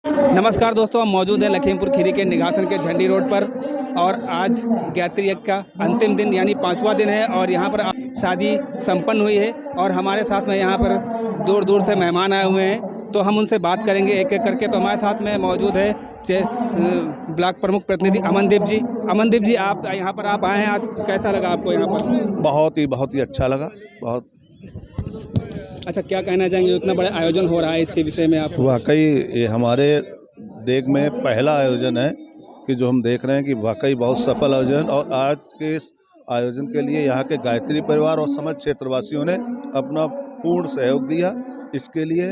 नमस्कार दोस्तों, हम मौजूद हैं लखीमपुर खीरी के निघासन के झंडी रोड पर और आज गायत्री यज्ञ का अंतिम दिन यानी 5वां दिन है और यहाँ पर शादी संपन्न हुई है और हमारे साथ में यहाँ पर दूर दूर से मेहमान आए हुए हैं, तो हम उनसे बात करेंगे एक एक करके। तो हमारे साथ में मौजूद है ब्लॉक प्रमुख प्रतिनिधि अमनदीप जी। अमनदीप जी, आप यहाँ पर आप आए हैं, आज कैसा लगा आपको यहाँ पर? बहुत ही अच्छा लगा। बहुत अच्छा, क्या कहना चाहेंगे, इतना बड़ा आयोजन हो रहा है, इसके विषय में आप? वाकई ये हमारे देश में पहला आयोजन है कि जो हम देख रहे हैं कि वाकई बहुत सफल आयोजन, और आज के इस आयोजन के लिए यहाँ के गायत्री परिवार और समस्त क्षेत्रवासियों ने अपना पूर्ण सहयोग दिया। इसके लिए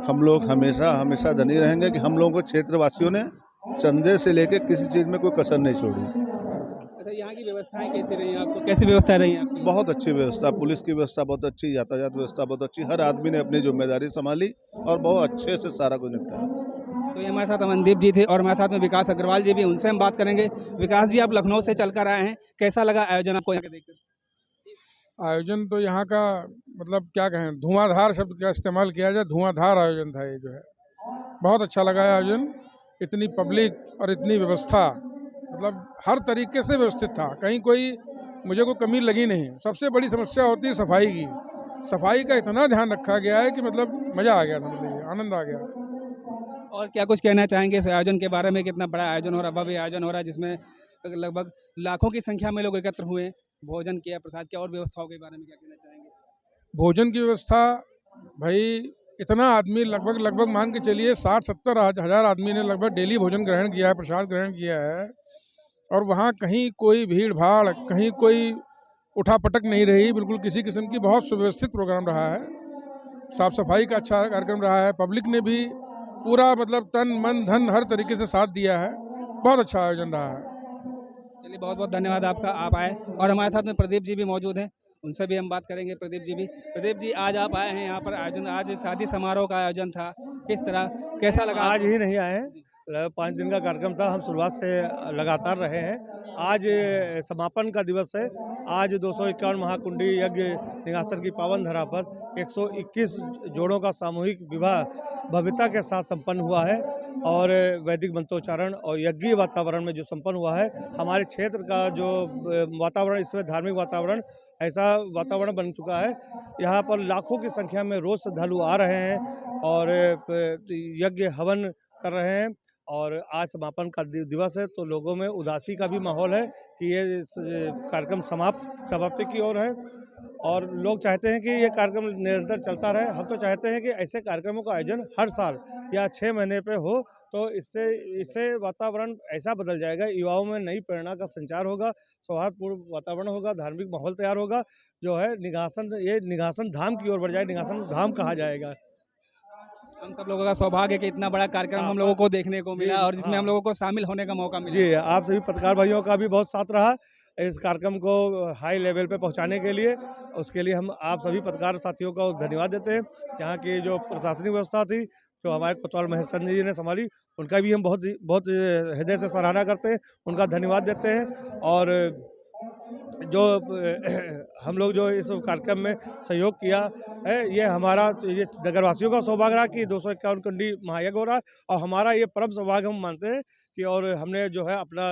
हम लोग हमेशा हमेशा धनी रहेंगे कि हम लोगों को क्षेत्रवासियों ने चंदे से लेकर किसी चीज़ में कोई कसर नहीं छोड़ी। अच्छा, यहाँ की व्यवस्थाएं कैसी रही हैं आपको? कैसी व्यवस्थाएं रही हैं आपकी? बहुत अच्छी व्यवस्था, पुलिस की व्यवस्था बहुत अच्छी, यातायात व्यवस्था बहुत अच्छी, हर आदमी ने अपनी जिम्मेदारी संभाली और बहुत अच्छे से सारा कुछ निपटाया। तो ये हमारे साथ अमनदीप जी थे और हमारे साथ में विकास अग्रवाल जी भी, उनसे हम बात करेंगे। विकास जी, आप लखनऊ से चलकर आए हैं, कैसा लगा आयोजन आपको यहाँ देखकर? आयोजन तो यहाँ का मतलब क्या कहें, धुआंधार शब्द का इस्तेमाल किया जाए, धुआंधार आयोजन था ये जो है। बहुत अच्छा लगा है आयोजन, इतनी पब्लिक और इतनी व्यवस्था, मतलब हर तरीके से व्यवस्थित था, कहीं कोई मुझे कोई कमी लगी नहीं। सबसे बड़ी समस्या होती है सफाई की, सफाई का इतना ध्यान रखा गया है कि मतलब मज़ा आ गया, समझ लीजिए आनंद आ गया। और क्या कुछ कहना चाहेंगे इस आयोजन के बारे में? कितना बड़ा आयोजन हो रहा है, भव्य आयोजन हो रहा है, जिसमें लगभग लाखों की संख्या में लोग एकत्र हुए, भोजन किया, प्रसाद किया, और व्यवस्थाओं के बारे में क्या कहना चाहेंगे? भोजन की व्यवस्था, भाई इतना आदमी लगभग मान के चलिए 60-70 हज़ार आदमी ने लगभग डेली भोजन ग्रहण किया है, प्रसाद ग्रहण किया है। और वहाँ कहीं कोई भीड़ भाड़, कहीं कोई उठापटक नहीं रही, बिल्कुल किसी किस्म की, बहुत सुव्यवस्थित प्रोग्राम रहा है। साफ सफाई का अच्छा कार्यक्रम रहा है, पब्लिक ने भी पूरा मतलब तन मन धन हर तरीके से साथ दिया है। बहुत अच्छा आयोजन रहा है। चलिए, बहुत बहुत धन्यवाद आपका, आप आए। और हमारे साथ में प्रदीप जी भी मौजूद हैं, उनसे भी हम बात करेंगे। प्रदीप जी भी, प्रदीप जी, आज आप आए हैं यहाँ पर आयोजन, आज शादी समारोह का आयोजन था, किस तरह, कैसा लगा? आज ही नहीं आए हैं, 5 दिन का कार्यक्रम था, हम शुरुआत से लगातार रहे हैं। आज समापन का दिवस है। आज 251 महाकुंडी यज्ञ निघासन की पावन धरा पर 121 जोड़ों का सामूहिक विवाह भव्यता के साथ संपन्न हुआ है और वैदिक मंत्रोच्चारण और यज्ञीय वातावरण में जो संपन्न हुआ है। हमारे क्षेत्र का जो वातावरण, इसमें धार्मिक वातावरण, ऐसा वातावरण बन चुका है। यहाँ पर लाखों की संख्या में रोज श्रद्धालु आ रहे हैं और यज्ञ हवन कर रहे हैं। और आज समापन का दिवस है, तो लोगों में उदासी का भी माहौल है कि ये कार्यक्रम समाप्ति की ओर है और लोग चाहते हैं कि ये कार्यक्रम निरंतर चलता रहे। हम तो चाहते हैं कि ऐसे कार्यक्रमों का आयोजन हर साल या 6 महीने पे हो, तो इससे वातावरण ऐसा बदल जाएगा, युवाओं में नई प्रेरणा का संचार होगा, सौहार्दपूर्ण वातावरण होगा, धार्मिक माहौल तैयार होगा, जो है ये निघासन धाम की ओर बढ़ जाए, निघासन धाम कहा जाएगा। हम सब लोगों का सौभाग्य है कि इतना बड़ा कार्यक्रम हम लोगों को देखने को मिला और जिसमें हम लोगों को शामिल होने का मौका मिला। जी, आप सभी पत्रकार भाइयों का भी बहुत साथ रहा इस कार्यक्रम को हाई लेवल पे पहुंचाने के लिए। उसके लिए हम आप सभी पत्रकार साथियों को धन्यवाद देते हैं। यहाँ की जो प्रशासनिक व्यवस्था थी, जो हमारे कोतवाल महेश चंद्र जी ने संभाली, उनका भी हम बहुत हृदय से सराहना करते हैं, उनका धन्यवाद देते हैं। और जो हम लोग जो इस कार्यक्रम में सहयोग किया है, ये नगरवासियों का सौभाग्य रहा कि 251 कुंडी महायज्ञ हो रहा है और हमारा ये परम सौभाग्य हम मानते हैं कि, और हमने जो है अपना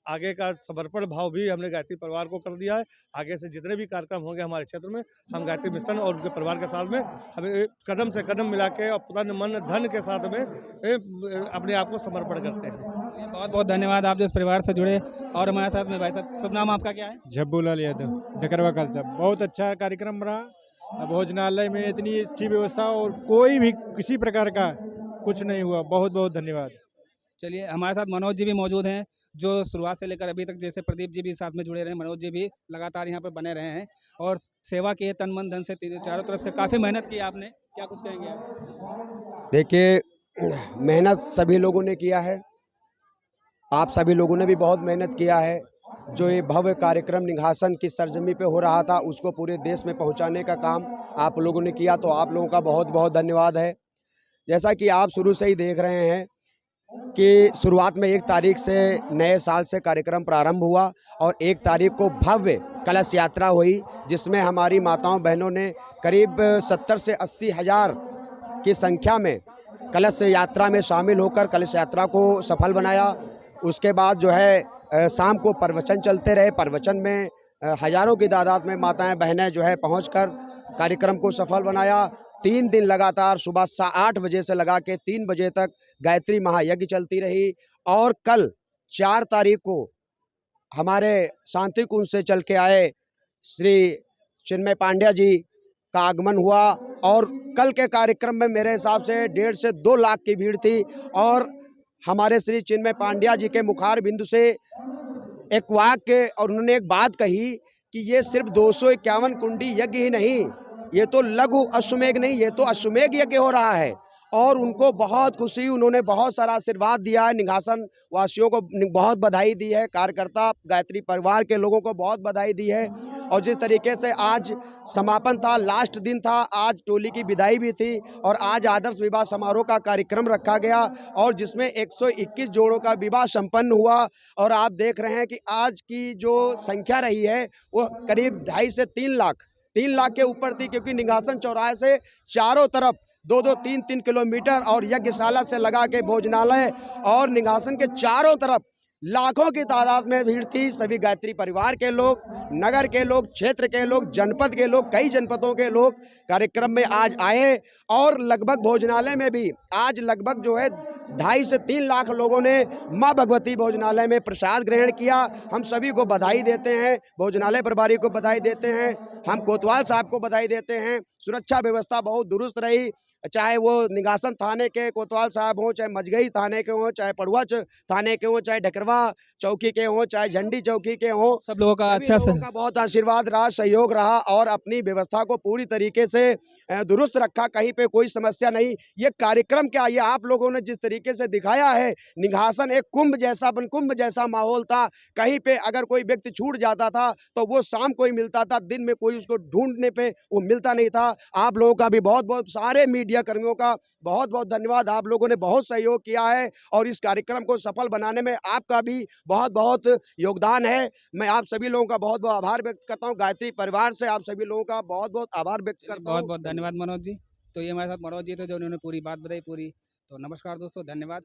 आगे का समर्पण भाव भी हमने गायत्री परिवार को कर दिया है। आगे से जितने भी कार्यक्रम होंगे हमारे क्षेत्र में, हम गायत्री मिशन और उनके परिवार के साथ में हमें कदम से कदम मिला के और तन मन धन के साथ में अपने आप को समर्पण करते हैं। बहुत बहुत धन्यवाद आप जो इस परिवार से जुड़े। और हमारे साथ में भाई साहब, शुभ नाम आपका क्या है? झब्बूलाल यादव, जकरवा कलसा। बहुत अच्छा कार्यक्रम रहा, भोजनालय में इतनी अच्छी व्यवस्था और कोई भी किसी प्रकार का कुछ नहीं हुआ। बहुत बहुत धन्यवाद। चलिए, हमारे साथ मनोज जी भी मौजूद हैं, जो शुरुआत से लेकर अभी तक, जैसे प्रदीप जी भी साथ में जुड़े रहे, मनोज जी भी लगातार यहाँ पर बने रहे हैं और सेवा किए तन मन धन से, चारों तरफ से काफ़ी मेहनत की आपने, क्या कुछ कहेंगे आप? देखिए, मेहनत सभी लोगों ने किया है, आप सभी लोगों ने भी बहुत मेहनत किया है। जो ये भव्य कार्यक्रम निघासन की सरजमी पे हो रहा था, उसको पूरे देश में पहुंचाने का काम आप लोगों ने किया, तो आप लोगों का बहुत बहुत धन्यवाद है। जैसा कि आप शुरू से ही देख रहे हैं कि शुरुआत में 1 तारीख से नए साल से कार्यक्रम प्रारंभ हुआ और 1 तारीख को भव्य कलश यात्रा हुई, जिसमें हमारी माताओं बहनों ने करीब 70 से 80 हज़ार की संख्या में कलश यात्रा में शामिल होकर कलश यात्रा को सफल बनाया। उसके बाद जो है शाम को प्रवचन चलते रहे। प्रवचन में हजारों की तादाद में माताएं बहनें जो है पहुंचकर कार्यक्रम को सफल बनाया। 3 दिन लगातार सुबह 8 बजे से लगा के 3 बजे तक गायत्री महायज्ञ चलती रही। और कल 4 तारीख को हमारे शांति कुंज से चल के आए श्री चिन्मय पांड्या जी का आगमन हुआ। और कल के कार्यक्रम में मेरे हिसाब से 1.5 से 2 लाख की भीड़ थी। और हमारे श्री चिन्मय पांड्या जी के मुखार बिंदु से एक वाक्य और उन्होंने एक बात कही कि ये सिर्फ 251 कुंडी यज्ञ ही नहीं, ये तो लघु अश्वमेघ नहीं, ये तो अश्वमेघ यज्ञ हो रहा है। और उनको बहुत खुशी, उन्होंने बहुत सारा आशीर्वाद दिया है। निघासन वासियों को बहुत बधाई दी है, कार्यकर्ता गायत्री परिवार के लोगों को बहुत बधाई दी है। और जिस तरीके से आज समापन था, लास्ट दिन था, आज टोली की विदाई भी थी और आज आदर्श विवाह समारोह का कार्यक्रम रखा गया और जिसमें 121 जोड़ों का विवाह संपन्न हुआ। और आप देख रहे हैं कि आज की जो संख्या रही है वो करीब 2.5 से 3 लाख के ऊपर थी, क्योंकि निघासन चौराहे से चारों तरफ 2-2, 3-3 किलोमीटर और यज्ञशाला से लगा के भोजनालय और निघासन के चारों तरफ लाखों की तादाद में भीड़ थी। सभी गायत्री परिवार के लोग, नगर के लोग, क्षेत्र के लोग, जनपद के लोग, कई जनपदों के लोग कार्यक्रम में आज आए। और लगभग भोजनालय में भी आज लगभग जो है 2.5 से 3 लाख लोगों ने मां भगवती भोजनालय में प्रसाद ग्रहण किया। हम सभी को बधाई देते हैं, भोजनालय प्रभारी को बधाई देते हैं, हम कोतवाल साहब को बधाई देते हैं। सुरक्षा व्यवस्था बहुत दुरुस्त रही, चाहे वो निघासन थाने के कोतवाल साहब हों, चाहे मजगई थाने के हों, चाहे पड़ुआ थाने के हों, चाहे ढकरवा चौकी के हों, चाहे झंडी चौकी के हों, सब लोगों का अच्छा से का बहुत आशीर्वाद रहा, सहयोग रहा और अपनी व्यवस्था को पूरी तरीके से दुरुस्त रखा। कहीं पे कोई समस्या नहीं। ये कार्यक्रम क्या, ये आप लोगों ने जिस तरीके से दिखाया है, निघासन एक कुंभ जैसा माहौल था। कहीं पे अगर कोई व्यक्ति छूट जाता था तो वो शाम को ही मिलता था, दिन में कोई उसको ढूंढने पे वो मिलता नहीं था। आप लोगों का भी बहुत बहुत, सारे मीडिया कर्मियों का बहुत बहुत धन्यवाद। आप लोगों ने बहुत सहयोग किया है और इस कार्यक्रम को सफल बनाने में आपका भी बहुत बहुत योगदान है। मैं आप सभी लोगों का बहुत बहुत आभार व्यक्त करता हूँ। गायत्री परिवार से आप सभी लोगों का बहुत बहुत आभार व्यक्त करता हूँ। बहुत बहुत धन्यवाद मनोज जी। तो ये हमारे साथ मनोज जी थे जो उन्होंने पूरी बात बताई पूरी। तो नमस्कार दोस्तों, धन्यवाद।